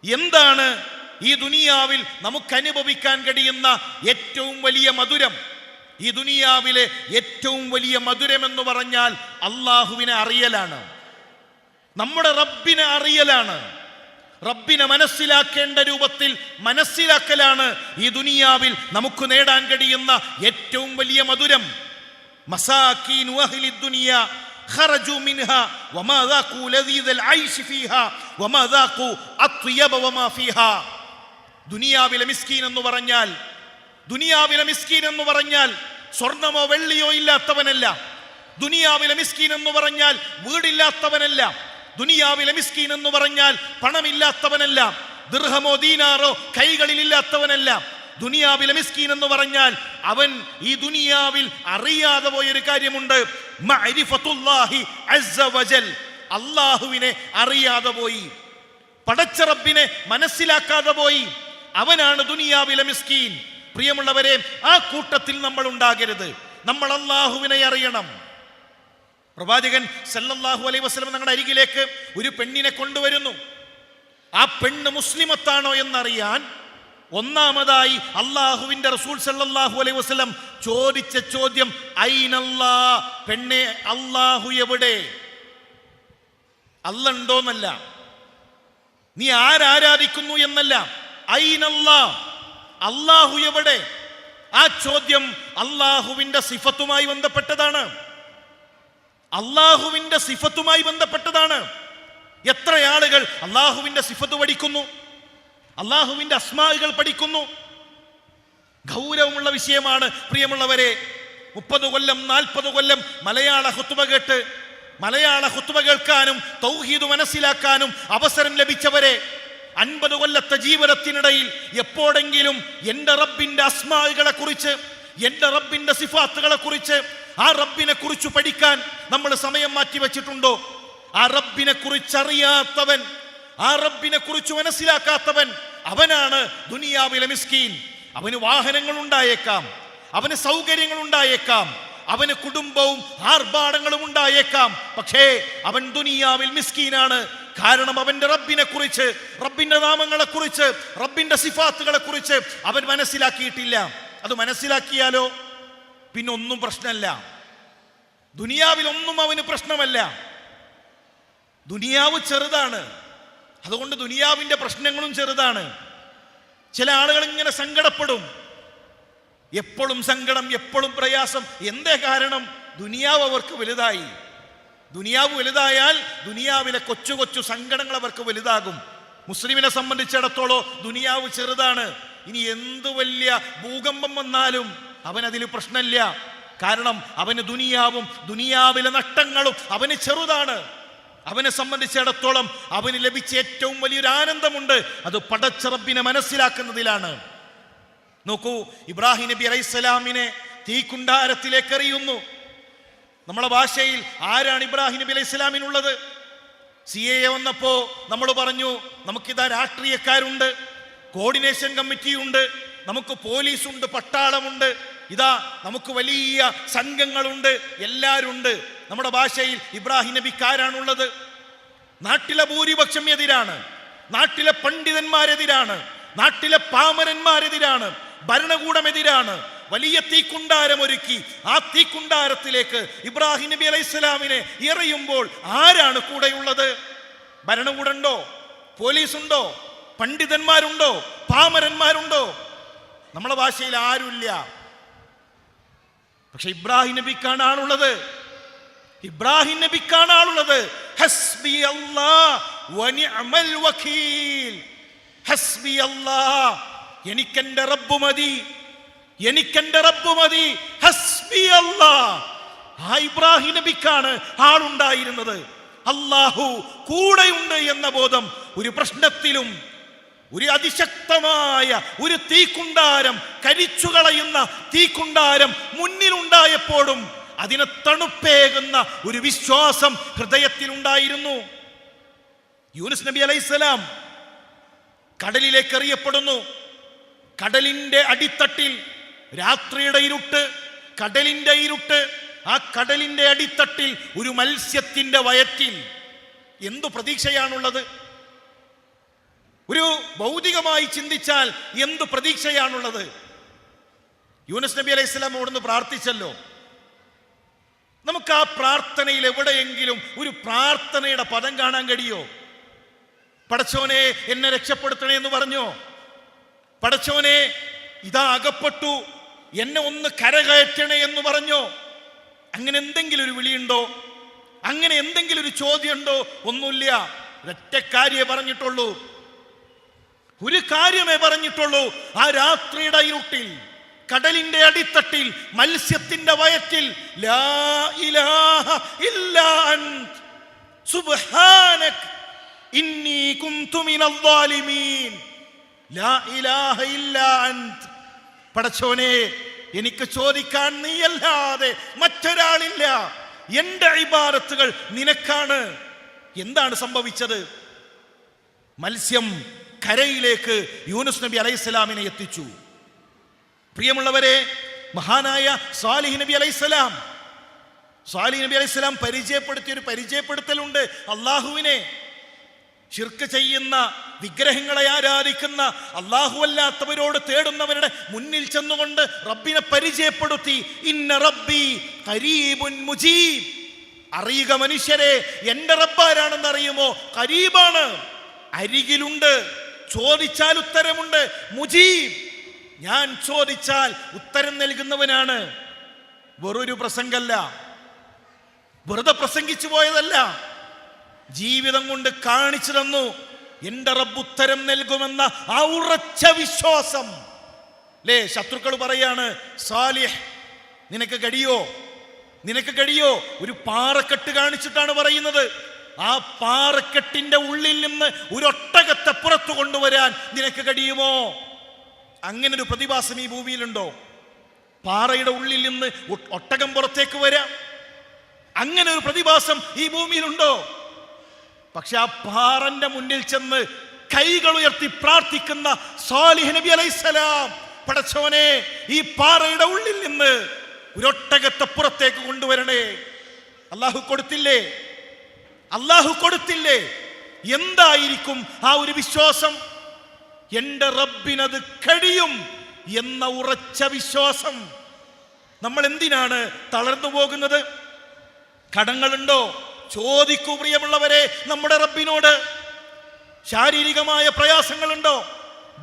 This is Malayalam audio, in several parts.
എന്താണ് ഈ ദുനിയാവിൽ നമുക്ക് അനുഭവിക്കാൻ കഴിയുന്ന ഏറ്റവും വലിയ മധുരം? ഈ ദുനിയാവിലെ ഏറ്റവും വലിയ മധുരം എന്ന് പറഞ്ഞാൽ അള്ളാഹുവിനെ അറിയലാണ്, നമ്മുടെ റബ്ബിനെ അറിയലാണ്. റബ്ബിനെ മനസ്സിലാക്കേണ്ട രൂപത്തിൽ മനസ്സിലാക്കലാണ് ഈ ദുനിയാവിൽ നമുക്ക് നേടാൻ കഴിയുന്ന ഏറ്റവും വലിയ മധുരം. മസാകീനു അഹ്ലി ദുനിയ ഖറജു മിൻഹാ വമാ ദാഖു ലദീദൽ ഐശി ഫീഹാ വമാ ദാഖു അത്യബ വമാ ഫീഹാ. ദുനിയാവിലെ മിസ്കീൻ എന്ന് പറഞ്ഞാൽ, ദുനിയാവിലെ മിസ്കീൻ എന്ന് പറഞ്ഞാൽ സ്വർണമോ വെള്ളിയോ ഇല്ലാത്തവനല്ല. ദുനിയാവിലെ മിസ്കീൻ എന്ന് പറഞ്ഞാൽ വീടില്ലാത്തവനല്ല. ദുനിയാവിലെ മിസ്കീൻ എന്ന് പറഞ്ഞാൽ പണമില്ലാത്തവനല്ല. ദിർഹമോ ദീനാറോ കൈകളിലില്ലാത്തവനല്ല. ദുനിയാവിലെ മിസ്കീൻ എന്ന് പറഞ്ഞാൽ അവൻ ഈ ദുനിയാവിൽ അറിയാതെ പോയൊരു കാര്യമുണ്ട്, മഅരിഫത്തുല്ലാഹി അസ്സ വജൽ. അല്ലാഹുവിനെ അറിയാതെ പോയി, പടച്ച റബ്ബിനെ മനസ്സിലാക്കാതെ പോയി. അവനാണ് ദുനിയാവിലെ മിസ്കീൻ. പ്രിയമുള്ളവരെ, ആ കൂട്ടത്തിൽ നമ്മൾ ഉണ്ടാകരുത്. നമ്മൾ അല്ലാഹുവിനെ അറിയണം. പ്രവാചകൻ സല്ലല്ലാഹു അലൈഹി വസല്ലം ഞങ്ങളുടെ അരികിലേക്ക് ഒരു പെണ്ണിനെ കൊണ്ടുവരുന്നു. ആ പെണ്ണ് മുസ്ലിമത്താണോ എന്നറിയാൻ ഒന്നാമതായി അള്ളാഹുവിന്റെ റസൂൽ സല്ലല്ലാഹു അലൈഹി വസല്ലം ചോദിച്ച ചോദ്യം ഐനല്ലാ, പെണ്ണെ അള്ളാഹു എവിടെ? അല്ലണ്ടോന്നല്ല, നീ ആരാധിക്കുന്നു എന്നല്ല, ഐനല്ലാ, അള്ളാഹു എവിടെ? ആ ചോദ്യം അള്ളാഹുവിന്റെ സിഫത്തുമായി ബന്ധപ്പെട്ടതാണ്. അള്ളാഹുവിന്റെ സിഫത്തുമായി ബന്ധപ്പെട്ടതാണ്. എത്ര ആളുകൾ അള്ളാഹുവിന്റെ സിഫത്ത് പഠിക്കുന്നു, അള്ളാഹുവിന്റെ അസ്മാകൾ പഠിക്കുന്നു. ഗൗരവമുള്ള വിഷയമാണ് പ്രിയമുള്ളവരെ. 30 കൊല്ലം 40 കൊല്ലം മലയാള ഖുത്ബ കേട്ട്, മലയാള ഖുത്ബ കേൾക്കാനും തൗഹീദ് മനസ്സിലാക്കാനും അവസരം ലഭിച്ചവരെ 50 കൊല്ലത്തെ ജീവിതത്തിനിടയിൽ എപ്പോഴെങ്കിലും എൻ്റെ റബ്ബിന്റെ അസ്മാകളെ കുറിച്ച്, എൻ്റെ റബ്ബിന്റെ സിഫാത്തുകളെ കുറിച്ച്, ആ റബ്ബിനെ കുറിച്ച് പഠിക്കാൻ നമ്മൾ സമയം മാറ്റി വെച്ചിട്ടുണ്ടോ? ആ റബ്ബിനെ കുറിച്ച് അറിയാത്തവൻ, ആ റബ്ബിനെ കുറിച്ച് മനസ്സിലാക്കാത്തവൻ, അവനാണ് ദുനിയാവിലെ മിസ്കീൻ. അവന് വാഹനങ്ങൾ ഉണ്ടായേക്കാം, അവന് സൗകര്യങ്ങൾ ഉണ്ടായേക്കാം, അവന് കുടുംബവും ആർഭാടങ്ങളും ഉണ്ടായേക്കാം, പക്ഷേ അവൻ ദുനിയാവിൽ മിസ്കീനാണ്. കാരണം അവന്റെ റബ്ബിനെ കുറിച്ച്, റബ്ബിന്റെ നാമങ്ങളെ കുറിച്ച്, റബ്ബിന്റെ സിഫാത്തുകളെ കുറിച്ച് അവൻ മനസ്സിലാക്കിയിട്ടില്ല. അത് മനസ്സിലാക്കിയാലോ പിന്നെ ഒന്നും പ്രശ്നമല്ല. ദുനിയാവിൽ ഒന്നും അവന് പ്രശ്നമല്ല. ദുനിയാവ് ചെറുതാണ്, അതുകൊണ്ട് ദുനിയാവിന്റെ പ്രശ്നങ്ങളും ചെറുതാണ്. ചില ആളുകൾ ഇങ്ങനെ സങ്കടപ്പെടും, എപ്പോഴും സങ്കടം, എപ്പോഴും പ്രയാസം. എന്തേ കാരണം? ദുനിയാവ് അവർക്ക് വലുതായി. ദുനിയാവ് വലുതായാൽ ദുനിയാവിലെ കൊച്ചു കൊച്ചു സങ്കടങ്ങൾ അവർക്ക് വലുതാകും. മുസ്ലിമിനെ സംബന്ധിച്ചിടത്തോളം ദുനിയാവ് ചെറുതാണ്. ഇനി എന്ത് വലിയ ഭൂകമ്പം വന്നാലും അവനതിൽ പ്രശ്നമില്ല. കാരണം അവന് ദുനിയാവും ദുനിയാവിലെ നഷ്ടങ്ങളും അവന് ചെറുതാണ്. അവനെ സംബന്ധിച്ചിടത്തോളം അവന് ലഭിച്ച ഏറ്റവും വലിയൊരു ആനന്ദമുണ്ട്, അത് പടച്ച റബ്ബിനെ മനസ്സിലാക്കുന്നതിലാണ്. നോക്കൂ, ഇബ്രാഹിം നബി അലൈഹിസ്സലാമിനെ തീക്കുണ്ടാരത്തിലേക്ക് എറിയുന്നു. നമ്മളെ ഭാഷയിൽ ആരാണ് ഇബ്രാഹിം നബി അലൈഹിസ്സലാമിനുള്ളത്? CAA വന്നപ്പോ നമ്മൾ പറഞ്ഞു, നമുക്കിതാ രാഷ്ട്രീയക്കാരുണ്ട്, കോർഡിനേഷൻ കമ്മിറ്റിയുണ്ട്, നമുക്ക് പോലീസുണ്ട്, പട്ടാളമുണ്ട്, ഇതാ നമുക്ക് വലിയ സംഘങ്ങളുണ്ട്, എല്ലാവരും ഉണ്ട്. നമ്മുടെ ഭാഷയിൽ ഇബ്രാഹിം നബിക്ക് ആരാണുള്ളത്? നാട്ടിലെ ഭൂരിപക്ഷം എതിരാണ്, നാട്ടിലെ പണ്ഡിതന്മാരെതിരാണ്, നാട്ടിലെ പാമരന്മാരെതിരാണ്, ഭരണകൂടം എതിരാണ്. വലിയ തീക്കുണ്ടാരം ഒരുക്കി ആ തീക്കുണ്ടാരത്തിലേക്ക് ഇബ്രാഹിം നബി അലൈഹിസ്സലാമിനെ എറിയുമ്പോൾ ആരാണ് കൂടെയുള്ളത്? ഭരണകൂടമുണ്ടോ? പോലീസുണ്ടോ? പണ്ഡിതന്മാരുണ്ടോ? പാമരന്മാരുണ്ടോ? നമ്മളെ ഭാഷയിൽ ആരുമില്ല. പക്ഷെ ഇബ്രാഹിം നബിക്കാണ് ആളുള്ളത്. ഇബ്രാഹിം നബിക്കാണ് ആളുള്ളത്. ഹസ്ബി അല്ലാഹ് വനിഅമൽ വകീൽ. ഹസ്ബി അല്ലാഹ്, എനിക്കെന്റെ റബ്ബ് മതി, എനിക്കെന്റെ റബ്ബ് മതി. ഹസ്ബി അല്ലാഹ്. ആ ഇബ്രാഹിം നബിക്കാണ് ആളുണ്ടായിരുന്നത്. അല്ലാഹു കൂടെയുണ്ട് എന്ന ബോധം. ഒരു പ്രശ്നത്തിലും ഒരു അതിശക്തമായ ഒരു തീക്കുണ്ടാരം, കരിച്ചുകളയുന്ന തീക്കുണ്ടാരം മുന്നിലുണ്ടായപ്പോഴും അതിനെ തണുപ്പേകുന്ന ഒരു വിശ്വാസം ഹൃദയത്തിലുണ്ടായിരുന്നു. യൂനുസ് നബി അലൈഹിസ്സലാം കടലിലേക്ക് എറിയപ്പെടുന്നു. കടലിന്റെ അടിത്തട്ടിൽ രാത്രിയുടെ ഇരുട്ട്, കടലിന്റെ ഇരുട്ട്. ആ കടലിന്റെ അടിത്തട്ടിൽ ഒരു മത്സ്യത്തിന്റെ വയറ്റിൽ എന്തു പ്രതീക്ഷയാണുള്ളത്? ഭൗതികമായി ചിന്തിച്ചാൽ എന്തു പ്രതീക്ഷയാണുള്ളത്? യൂനുസ് നബി അലൈഹി സ്വലാം അവിടുന്ന് പ്രാർത്ഥിച്ചല്ലോ. നമുക്ക് ആ പ്രാർത്ഥനയിൽ എവിടെയെങ്കിലും ഒരു പ്രാർത്ഥനയുടെ പദം കാണാൻ കഴിയോ? പടച്ചോനെ എന്നെ രക്ഷപ്പെടുത്തണേ എന്ന് പറഞ്ഞോ? പടച്ചോനെ ഇതാ അകപ്പെട്ടു, എന്നെ ഒന്ന് കരകയറ്റണേ എന്ന് പറഞ്ഞോ? അങ്ങനെ എന്തെങ്കിലും ഒരു വിളിയുണ്ടോ? അങ്ങനെ എന്തെങ്കിലും ഒരു ചോദ്യമുണ്ടോ? ഒന്നുമില്ല. ഒരൊറ്റ കാര്യമേ പറഞ്ഞിട്ടുള്ളൂ, ഒരു കാര്യമേ പറഞ്ഞിട്ടുള്ളൂ. ആ രാത്രിയുടെ ഇരുട്ടിൽ, കടലിന്റെ അടിത്തട്ടിൽ, മത്സ്യത്തിന്റെ വയറ്റിൽ ലാ ഇലാഹ ഇല്ലാ അൻത സുബ്ഹാനക ഇന്നി കുന്തു മിനൽ ളാലിമീൻ. ലാ ഇലാഹ ഇല്ലാ അൻത, പടച്ചോനെ എനിക്ക് ചോദിക്കാൻ നീയല്ലാതെ മറ്റൊരാളില്ല, എന്റെ ഇബാദത്തുകൾ നിനക്കാണ്. എന്താണ് സംഭവിച്ചത്? മത്സ്യം കരയിലേക്ക് യൂനുസ് നബി അലൈഹിസ്സലാമിനെ എത്തിച്ചു. പ്രിയമുള്ളവരെ, മഹാനായ സാലിഹ് നബി അലൈഹിസ്സലാം പരിചയപ്പെടുത്തിയ ഒരു പരിചയപ്പെടുത്തലുണ്ട്. അള്ളാഹുവിനെ ശിർക്ക് ചെയ്യുന്ന, വിഗ്രഹങ്ങളെ ആരാധിക്കുന്ന, അല്ലാഹു അല്ലാത്തവരോട് തേടുന്നവരുടെ മുന്നിൽ ചെന്നുകൊണ്ട് റബ്ബിനെ പരിചയപ്പെടുത്തി. ഇന്ന റബ്ബി ഖരീബുൻ മുജീബ്. അറിയുക മനുഷ്യരെ, എന്റെ റബ്ബാരാണെന്ന് അറിയുമോ? ഖരീബാണ്, അരികിലുണ്ട്, ചോദിച്ചാൽ ഉത്തരമുണ്ട്. മുജീബ്, ഞാൻ ചോദിച്ചാൽ ഉത്തരം നൽകുന്നവനാണ്. വെറൊരു പ്രസംഗമല്ല, വെറുതെ പ്രസംഗിച്ചു പോയതല്ല, ജീവിതം കൊണ്ട് കാണിച്ചു തന്നു. എന്റെ റബ്ബ് ഉത്തരം നൽകുമെന്ന ആ ഉറച്ച വിശ്വാസം. അല്ലേ, ശത്രുക്കൾ പറയാണ്, സാലിഹ് നിനക്ക് കഴിയോ? ഒരു പാറക്കെട്ട് കാണിച്ചിട്ടാണ് പറയുന്നത്. ആ പാറക്കെട്ടിന്റെ ഉള്ളിൽ നിന്ന് ഒരു ഒട്ടകത്തെ പുറത്തു കൊണ്ടുവരാൻ നിനക്ക് കഴിയുമോ? അങ്ങനെ ഒരു പ്രതിഭാസം ഈ ഭൂമിയിലുണ്ടോ? പാറയുടെ ഉള്ളിൽ നിന്ന് ഒട്ടകം പുറത്തേക്ക് വരാം, അങ്ങനെ ഒരു പ്രതിഭാസം ഈ ഭൂമിയിലുണ്ടോ? പക്ഷെ ആ പാറന്റെ മുന്നിൽ ചെന്ന് കൈകൾ ഉയർത്തി പ്രാർത്ഥിക്കുന്ന സാലിഹ് നബി അലൈഹിസ്സലാം, പടച്ചോനെ ഈ പാറയുടെ ഉള്ളിൽ നിന്ന് ഒരു ഒട്ടകത്തെ പുറത്തേക്ക് കൊണ്ടുവരണേ. അല്ലാഹു കൊടുത്തില്ലേ? എന്തായിരിക്കും ആ ഒരു വിശ്വാസം? എന്റെ റബ്ബിനത് കഴിയും എന്ന ഉറച്ച വിശ്വാസം. നമ്മൾ എന്തിനാണ് തളർന്നു പോകുന്നത്? കടങ്ങളുണ്ടോ? ചോദിക്കൂ പ്രിയമുള്ളവരെ നമ്മുടെ റബ്ബിനോട്. ശാരീരികമായ പ്രയാസങ്ങളുണ്ടോ?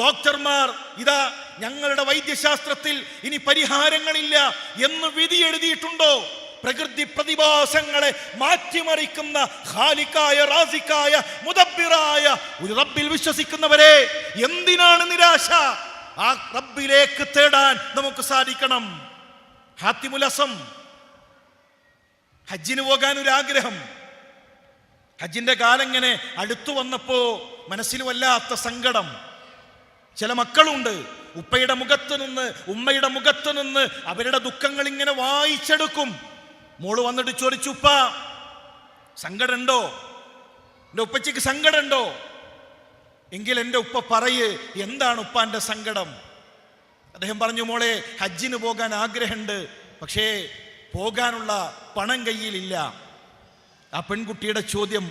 ഡോക്ടർമാർ ഇതാ ഞങ്ങളുടെ വൈദ്യശാസ്ത്രത്തിൽ ഇനി പരിഹാരങ്ങളില്ല എന്ന് വിധി എഴുതിയിട്ടുണ്ടോ? പ്രകൃതി പ്രതിഭാസങ്ങളെ മാറ്റിമറിക്കുന്ന ഖാലിഖായ, റാസിഖായ, മുദബ്ബിറായ ഒരു റബ്ബിൽ വിശ്വസിക്കുന്നവരെ എന്തിനാണ് നിരാശ? ആ റബ്ബിലേക്ക് തേടാൻ നമുക്ക് സാധിക്കണം. ഹാത്തിമുൽ അസം, ഹജ്ജിന് പോകാൻ ഒരു ആഗ്രഹം. ഹജ്ജിന്റെ കാലം ഇങ്ങനെ അടുത്തു വന്നപ്പോ മനസ്സിൽ വല്ലാത്ത സങ്കടം. ചില മക്കളുണ്ട്, ഉപ്പയുടെ മുഖത്ത് നിന്ന്, ഉമ്മയുടെ മുഖത്ത് നിന്ന് അവരുടെ ദുഃഖങ്ങൾ ഇങ്ങനെ വായിച്ചെടുക്കും. മോള് വന്നിട്ട് ചോദിച്ചു, ഉപ്പ സങ്കടമുണ്ടോ? എൻ്റെ ഉപ്പച്ചിക്ക് സങ്കടമുണ്ടോ? എങ്കിൽ എൻ്റെ ഉപ്പ പറയ്, എന്താണ് ഉപ്പാന്റെ സങ്കടം? അദ്ദേഹം പറഞ്ഞു, മോളെ ഹജ്ജിന് പോകാൻ ആഗ്രഹമുണ്ട്, പക്ഷേ പോകാനുള്ള പണം കയ്യിലില്ല. ആ പെൺകുട്ടിയുടെ ചോദ്യം,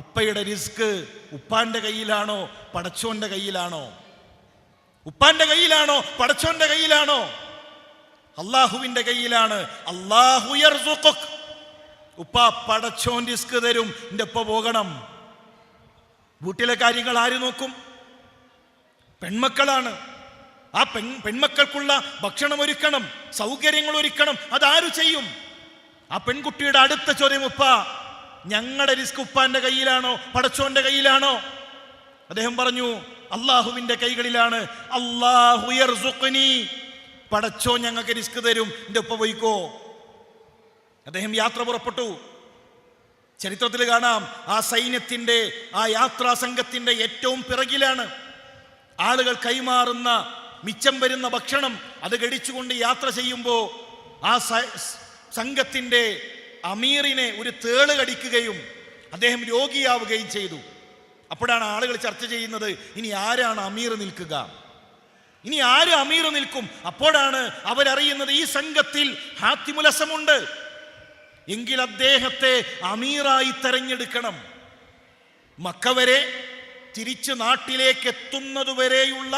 ഉപ്പയുടെ റിസ്ക് ഉപ്പാന്റെ കയ്യിലാണോ പടച്ചോന്റെ കയ്യിലാണോ? ഉപ്പാന്റെ കയ്യിലാണോ പടച്ചോന്റെ കയ്യിലാണോ? അള്ളാഹുവിന്റെ കയ്യിലാണ്. അല്ലാഹു യർസുഖുക്. ഉപ്പ പടച്ചോൻ റിസ്ക് തരും, എൻ്റെ ഉപ്പ പോകണം. വീട്ടിലെ കാര്യങ്ങൾ ആര് നോക്കും? പെൺമക്കളാണ്. ആ പെൺമക്കൾക്കുള്ള ഭക്ഷണം ഒരുക്കണം, സൗകര്യങ്ങൾ ഒരുക്കണം. അതാരു ചെയ്യും? ആ പെൺകുട്ടിയുടെ അടുത്ത ചോദ്യം, ഉപ്പ ഞങ്ങളുടെ റിസ്ക് ഉപ്പാന്റെ കയ്യിലാണോ പടച്ചോന്റെ കയ്യിലാണോ? അദ്ദേഹം പറഞ്ഞു, അള്ളാഹുവിന്റെ കൈകളിലാണ്. അല്ലാഹു യർസുഖ്നി, പടച്ചോ ഞങ്ങൾക്ക് റിസ്ക് തരും, എൻ്റെ ഉപ്പ പോയിക്കോ. അദ്ദേഹം യാത്ര പുറപ്പെട്ടു. ചരിത്രത്തിൽ കാണാം, ആ സൈന്യത്തിന്റെ, ആ യാത്രാ സംഘത്തിന്റെ ഏറ്റവും പിറകിലാണ്. ആളുകൾ കൈമാറുന്ന മിച്ചം വരുന്ന ഭക്ഷണം അത് കഴിച്ചുകൊണ്ട് യാത്ര ചെയ്യുമ്പോൾ ആ സംഘത്തിന്റെ അമീറിനെ ഒരു തേള് കടിക്കുകയും അദ്ദേഹം രോഗിയാവുകയും ചെയ്തു. അപ്പോഴാണ് ആളുകൾ ചർച്ച ചെയ്യുന്നത്, ഇനി ആരാണ് അമീർ നിൽക്കുക? ഇനി ആര് അമീർ നിൽക്കും? അപ്പോഴാണ് അവരറിയുന്നത് ഈ സംഘത്തിൽ ഹാത്തിമുൽ അസമുണ്ട്. എങ്കിൽ അദ്ദേഹത്തെ അമീറായി തെരഞ്ഞെടുക്കണം. മക്ക വരെ തിരിച്ച് നാട്ടിലേക്ക് എത്തുന്നതുവരെയുള്ള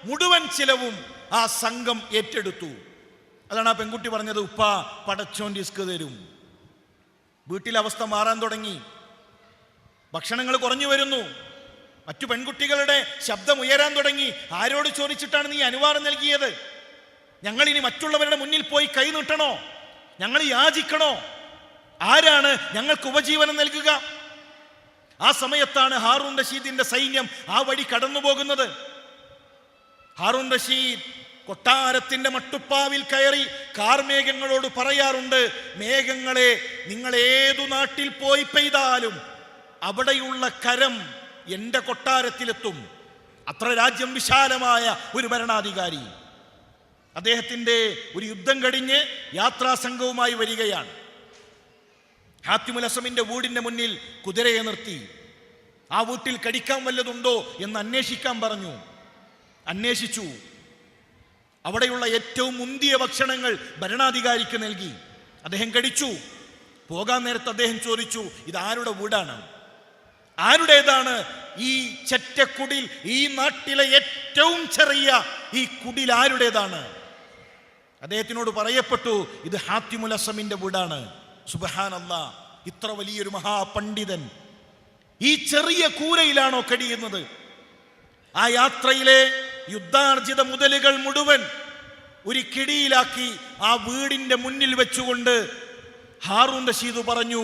മുഴുവൻ ചിലവും ആ സംഘം ഏറ്റെടുത്തു. അതാണ് ആ പെൺകുട്ടി പറഞ്ഞത്, ഉപ്പ പടച്ചോൻ റിസ്ക് തരും. വീട്ടിലെ അവസ്ഥ മാറാൻ തുടങ്ങി, ഭക്ഷണങ്ങൾ കുറഞ്ഞു വരുന്നു, മറ്റു പെൺകുട്ടികളുടെ ശബ്ദം ഉയരാൻ തുടങ്ങി. ആരോട് ചോദിച്ചിട്ടാണ് നീ അനുവാദം നൽകിയത്? ഞങ്ങൾ ഇനി മറ്റുള്ളവരുടെ മുന്നിൽ പോയി കൈ നീട്ടണോ? ഞങ്ങൾ യാചിക്കണോ? ആരാണ് ഞങ്ങൾക്ക് ഉപജീവനം നൽകുക? ആ സമയത്താണ് ഹാറൂൺ റഷീദിന്റെ സൈന്യം ആ വഴി കടന്നു പോകുന്നത്. ഹാറൂൺ റഷീദ് കൊട്ടാരത്തിന്റെ മട്ടുപ്പാവിൽ കയറി കാർമേഘങ്ങളോട് പറയാറുണ്ട്, മേഘങ്ങളെ, നിങ്ങൾ ഏതു നാട്ടിൽ പോയി പെയ്താലും അവിടെയുള്ള കരം എന്റെ കൊട്ടാരത്തിലെത്തും. അത്ര രാജ്യം വിശാലമായ ഒരു ഭരണാധികാരി. അദ്ദേഹത്തിന്റെ ഒരു യുദ്ധം കഴിഞ്ഞ് യാത്രാസംഘവുമായി വരികയാണ്. ഹാത്തിമുൽ അസമിന്റെ വീടിന്റെ മുന്നിൽ കുതിരയെ നിർത്തി. ആ വീട്ടിൽ കടിക്കാൻ വല്ലതുണ്ടോ എന്ന് അന്വേഷിക്കാൻ പറഞ്ഞു. അന്വേഷിച്ചു. അവിടെയുള്ള ഏറ്റവും മുന്തിയ ഭക്ഷണങ്ങൾ ഭരണാധികാരിക്ക് നൽകി. അദ്ദേഹം കഴിച്ചു. പോകാൻ നേരത്ത് അദ്ദേഹം ചോദിച്ചു, ഇതാരുടെ വീടാണ്? ആരുടേതാണ് ഈ ചെറ്റക്കുടിൽ? ഈ നാട്ടിലെ ഏറ്റവും ചെറിയ ഈ കുടിൽ ആരുടേതാണ്? അദ്ദേഹത്തിനോട് പറയപ്പെട്ടു, ഇത് ഹാത്തിമുൽ അസമിന്റെ വീടാണ്. സുബ്ഹാനല്ലാഹ്, ഇത്ര വലിയൊരു മഹാപണ്ഡിതൻ ഈ ചെറിയ കൂരയിലാണോ കഴിയുന്നത്? ആ യാത്രയിലെ യുദ്ധാർജിത മുതലുകൾ മുഴുവൻ ഒരു കിടിയിലാക്കി ആ വീടിന്റെ മുന്നിൽ വെച്ചുകൊണ്ട് ഹാറൂൺ റഷീദ് പറഞ്ഞു,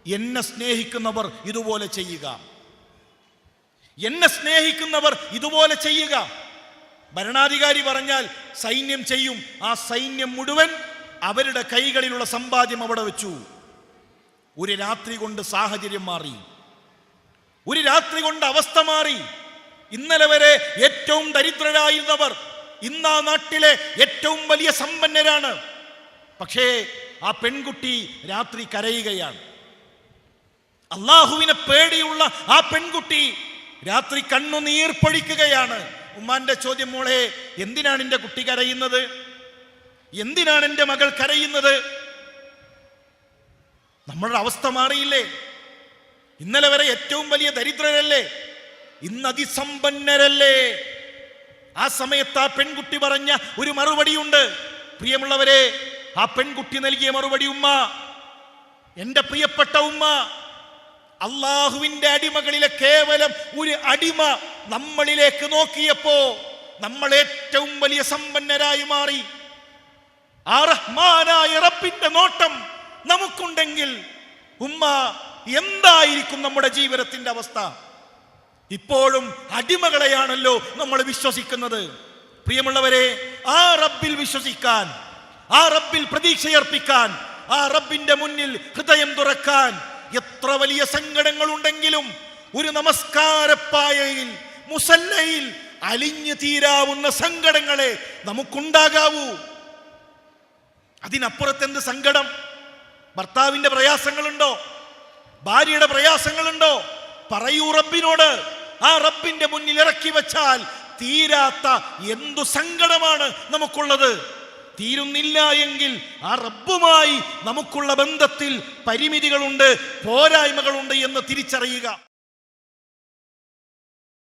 എന്നെ സ്നേഹിക്കുന്നവർ ഇതുപോലെ ചെയ്യുക, എന്നെ സ്നേഹിക്കുന്നവർ ഇതുപോലെ ചെയ്യുക. ഭരണാധികാരി പറഞ്ഞാൽ സൈന്യം ചെയ്യും. ആ സൈന്യം മുഴുവൻ അവരുടെ കൈകളിലുള്ള സമ്പാദ്യം അവിടെ വെച്ചു. ഒരു രാത്രി കൊണ്ട് സാഹചര്യം മാറി, ഒരു രാത്രി കൊണ്ട് അവസ്ഥ മാറി. ഇന്നലെ വരെ ഏറ്റവും ദരിദ്രരായിരുന്നവർ ഇന്ന് ആ നാട്ടിലെ ഏറ്റവും വലിയ സമ്പന്നരാണ്. പക്ഷേ ആ പെൺകുട്ടി രാത്രി കരയുകയാണ്. അള്ളാഹുവിനെ പേടിയുള്ള ആ പെൺകുട്ടി രാത്രി കണ്ണുനീർ പൊഴിക്കുകയാണ്. ഉമ്മാന്റെ ചോദ്യം, മോളെ, എന്തിനാണ് എൻ്റെ കുട്ടി കരയുന്നത്? എന്തിനാണ് എൻ്റെ മകൾ കരയുന്നത്? നമ്മളുടെ അവസ്ഥ മാറിയില്ലേ? ഇന്നലെ വരെ ഏറ്റവും വലിയ ദരിദ്രരല്ലേ, ഇന്ന് അതിസമ്പന്നരല്ലേ? ആ സമയത്ത് ആ പെൺകുട്ടി പറഞ്ഞ ഒരു മറുപടിയുണ്ട്. പ്രിയമുള്ളവരെ, ആ പെൺകുട്ടി നൽകിയ മറുപടി, ഉമ്മ, എൻ്റെ പ്രിയപ്പെട്ട ഉമ്മ, അള്ളാഹുവിന്റെ അടിമകളിലെ കേവലം ഒരു അടിമ നമ്മളിലേക്ക് നോക്കിയപ്പോ നമ്മൾ ഏറ്റവും വലിയ സമ്പന്നരായി മാറി. ആ റഹ്മാനായ റബ്ബിന്റെ നോട്ടം നമുക്കുണ്ടെങ്കിൽ ഉമ്മ, എന്തായിരിക്കും നമ്മുടെ ജീവിതത്തിന്റെ അവസ്ഥ? ഇപ്പോഴും അടിമകളെയാണല്ലോ നമ്മൾ വിശ്വസിക്കുന്നത്. പ്രിയമുള്ളവരെ, ആ റബ്ബിൽ വിശ്വസിക്കാൻ, ആ റബ്ബിൽ പ്രതീക്ഷയർപ്പിക്കാൻ, ആ റബ്ബിന്റെ മുന്നിൽ ഹൃദയം തുറക്കാൻ എത്ര വലിയ സങ്കടങ്ങൾ ഉണ്ടെങ്കിലും ഒരു നമസ്കാരപ്പായയിൽ, മുസല്ലയിൽ അലിഞ്ഞു തീരാവുന്ന സങ്കടങ്ങളെ നമുക്കുണ്ടാകാവൂ. അതിനപ്പുറത്ത് എന്ത് സങ്കടം? ഭർത്താവിന്റെ പ്രയാസങ്ങളുണ്ടോ? ഭാര്യയുടെ പ്രയാസങ്ങളുണ്ടോ? പറയൂ റബ്ബിനോട്. ആ റബ്ബിന്റെ മുന്നിൽ ഇറക്കി വെച്ചാൽ തീരാത്ത എന്തു സങ്കടമാണ് നമുക്കുള്ളത്. തീരുന്നില്ല എങ്കിൽ ആ റബ്ബുമായി നമുക്കുള്ള ബന്ധത്തിൽ പരിമിതികളുണ്ട്, പോരായ്മകളുണ്ട് എന്ന് തിരിച്ചറിയുക.